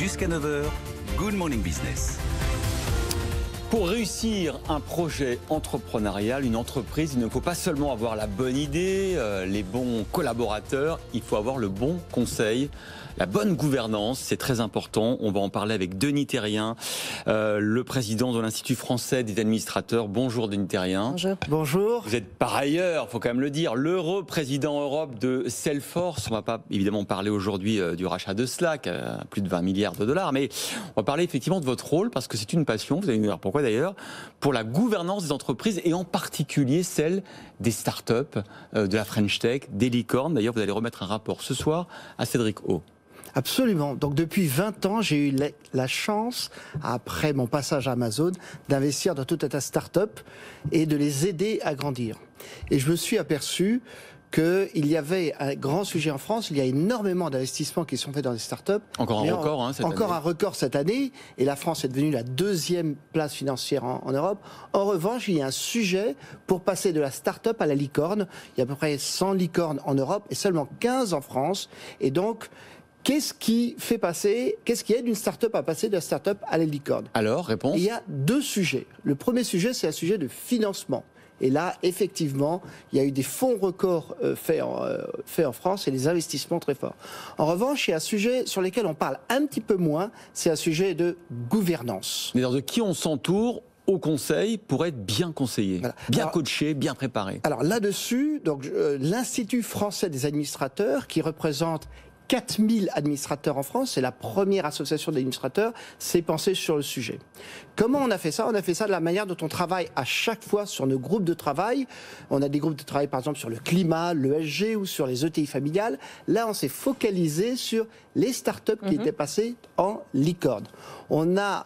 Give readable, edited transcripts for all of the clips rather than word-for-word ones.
Jusqu'à 9h, Good Morning Business. Pour réussir un projet entrepreneurial, une entreprise, il ne faut pas seulement avoir la bonne idée, les bons collaborateurs, il faut avoir le bon conseil, la bonne gouvernance, c'est très important. On va en parler avec Denis Thérien, le président de l'Institut français des administrateurs. Bonjour Denis Thérien. Bonjour. Bonjour. Vous être par ailleurs, il faut quand même le dire, l'heureux président Europe de Salesforce. On ne va pas évidemment parler aujourd'hui du rachat de Slack, à plus de 20 milliards de dollars, mais on va parler effectivement de votre rôle parce que c'est une passion, vous allez nous dire pourquoi d'ailleurs, pour la gouvernance des entreprises et en particulier celle des startups, de la French Tech, des licornes. D'ailleurs, vous allez remettre un rapport ce soir à Cédric O. Absolument. Donc depuis 20 ans, j'ai eu la chance, après mon passage à Amazon, d'investir dans tout un tas de startups et de les aider à grandir. Et je me suis aperçu qu'il y avait un grand sujet en France. Il y a énormément d'investissements qui sont faits dans les startups. Encore un record, cette année. Encore un record cette année. Et la France est devenue la deuxième place financière en Europe. En revanche, il y a un sujet pour passer de la start-up à la licorne. Il y a à peu près 100 licornes en Europe et seulement 15 en France. Et donc, qu'est-ce qui aide une start-up à passer de la start-up à la licorne? Alors, réponse? Il y a deux sujets. Le premier sujet, c'est un sujet de financement. Et là, effectivement, il y a eu des fonds records faits en France et des investissements très forts. En revanche, il y a un sujet sur lequel on parle un petit peu moins, c'est un sujet de gouvernance. Mais de qui on s'entoure au conseil pour être bien conseillé, voilà. Bien coaché, bien préparé? Alors là-dessus, l'Institut français des administrateurs, qui représente 4000 administrateurs en France, c'est la première association d'administrateurs, s'est pensée sur le sujet. Comment on a fait ça? On a fait ça de la manière dont on travaille à chaque fois sur nos groupes de travail. On a des groupes de travail par exemple sur le climat, l'ESG ou sur les ETI familiales. Là, on s'est focalisé sur les startups qui étaient passées en licorne. On a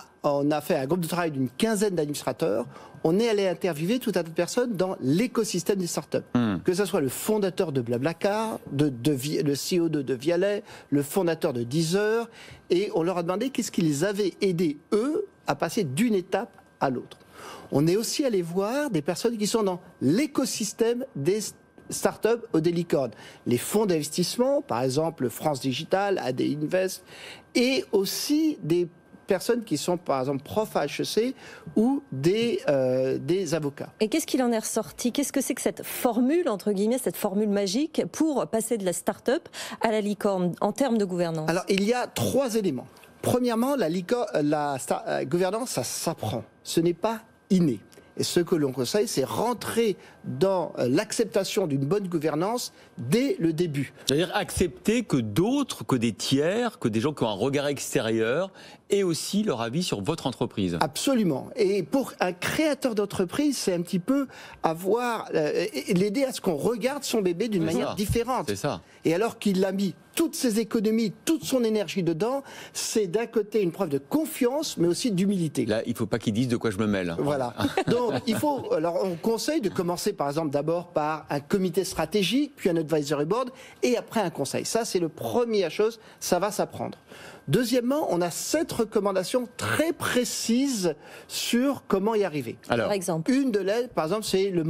fait un groupe de travail d'une quinzaine d'administrateurs. On est allé interviewer tout un tas de personnes dans l'écosystème des startups. Que ce soit le fondateur de Blablacar, le CEO de Vialet, le fondateur de Deezer, et on leur a demandé qu'est-ce qui les avait aidés, eux, à passer d'une étape à l'autre. On est aussi allé voir des personnes qui sont dans l'écosystème des startups ou des licornes. Les fonds d'investissement, par exemple France Digital, AD Invest, et aussi des personnes qui sont par exemple profs à HEC ou des avocats. Et qu'est-ce qu'il en est ressorti? Qu'est-ce que c'est que cette formule, entre guillemets, cette formule magique pour passer de la start-up à la licorne en termes de gouvernance? Alors, il y a 3 éléments. Premièrement, la gouvernance, ça s'apprend. Ce n'est pas inné. Et ce que l'on conseille, c'est rentrer dans l'acceptation d'une bonne gouvernance dès le début. C'est-à-dire accepter que d'autres, que des tiers, que des gens qui ont un regard extérieur aient aussi leur avis sur votre entreprise. Absolument. Et pour un créateur d'entreprise, c'est un petit peu l'aider à ce qu'on regarde son bébé d'une manière différente. C'est ça. Et alors qu'il a mis toutes ses économies, toute son énergie dedans, c'est d'un côté une preuve de confiance, mais aussi d'humilité. Là, il ne faut pas qu'ils disent de quoi je me mêle. Voilà. Donc, on conseille de commencer par exemple d'abord par un comité stratégique, puis un advisory board, et après un conseil. Ça, c'est la première chose, ça va s'apprendre. Deuxièmement, on a 7 recommandations très précises sur comment y arriver. Alors, par exemple, une de elles, par exemple, c'est le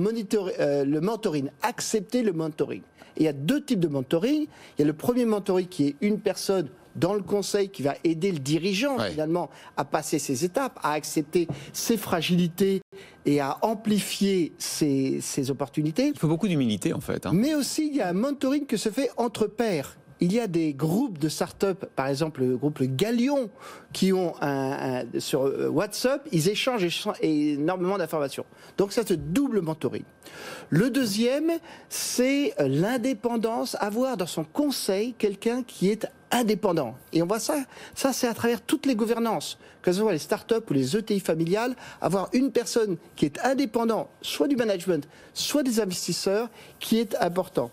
mentoring. Accepter le mentoring. Et il y a 2 types de mentoring. Il y a le premier mentoring qui est une personne dans le conseil qui va aider le dirigeant finalement à passer ses étapes, à accepter ses fragilités et à amplifier ses opportunités. Il faut beaucoup d'humilité en fait. Mais aussi, il y a un mentoring que se fait entre pairs. Il y a des groupes de start-up, par exemple le groupe Le Galion, qui ont sur WhatsApp, ils échangent énormément d'informations. Donc ça, c'est double mentoring. Le deuxième, c'est l'indépendance, avoir dans son conseil quelqu'un qui est indépendant. Et on voit ça c'est à travers toutes les gouvernances, que ce soit les start-up ou les ETI familiales, avoir une personne qui est indépendante, soit du management, soit des investisseurs, qui est important.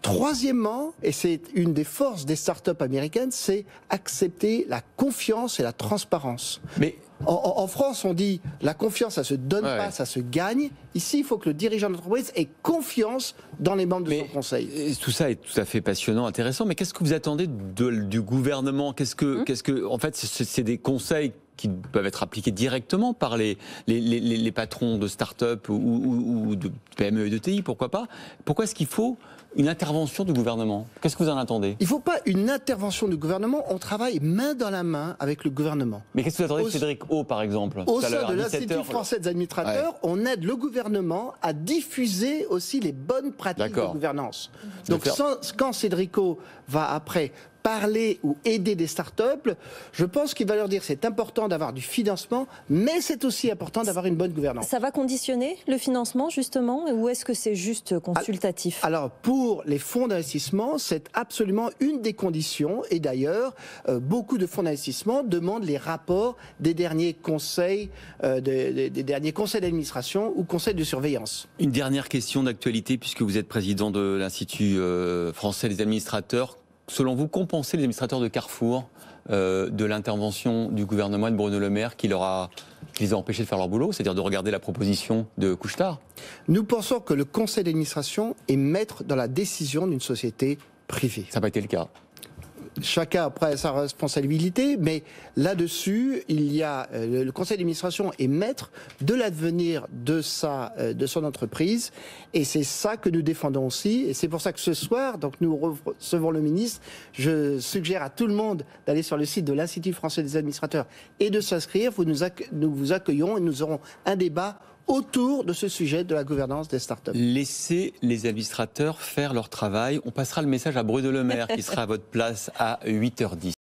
Troisièmement, et c'est une des forces des startups américaines, c'est accepter la confiance et la transparence. Mais en France, on dit la confiance, ça se donne pas, ça se gagne. Ici, il faut que le dirigeant d'entreprise ait confiance dans les membres de son conseil. Tout ça est tout à fait passionnant, intéressant. Mais qu'est-ce que vous attendez du gouvernement ? En fait, c'est des conseils qui peuvent être appliquées directement par les patrons de start-up ou de PME et de TI, pourquoi pas. Pourquoi est-ce qu'il faut une intervention du gouvernement? Qu'est-ce que vous en attendez? Il ne faut pas une intervention du gouvernement, on travaille main dans la main avec le gouvernement. Mais qu'est-ce que vous attendez de Cédric O, par exemple? Au sein de l'Institut français des administrateurs, on aide le gouvernement à diffuser aussi les bonnes pratiques de gouvernance. Donc quand Cédric O va après parler ou aider des startups, je pense qu'il va leur dire c'est important d'avoir du financement, mais c'est aussi important d'avoir une bonne gouvernance. Ça va conditionner le financement justement, ou est-ce que c'est juste consultatif? Alors pour les fonds d'investissement, c'est absolument une des conditions, et d'ailleurs beaucoup de fonds d'investissement demandent les rapports des derniers conseils, des derniers conseils d'administration ou conseils de surveillance. Une dernière question d'actualité, puisque vous êtes président de l'Institut français des administrateurs. Selon vous, qu'ont pensé les administrateurs de Carrefour de l'intervention du gouvernement et de Bruno Le Maire qui les a empêchés de faire leur boulot, c'est-à-dire de regarder la proposition de Couche-Tard? Nous pensons que le conseil d'administration est maître dans la décision d'une société privée. Ça n'a pas été le cas. Chacun après sa responsabilité, mais là-dessus, il y a le conseil d'administration est maître de l'avenir de son entreprise, et c'est ça que nous défendons aussi. Et c'est pour ça que ce soir, donc nous recevons le ministre. Je suggère à tout le monde d'aller sur le site de l'Institut français des administrateurs et de s'inscrire. Nous vous accueillons et nous aurons un débat autour de ce sujet de la gouvernance des startups. Laissez les administrateurs faire leur travail. On passera le message à Bruno Le Maire qui sera à votre place à 8h10.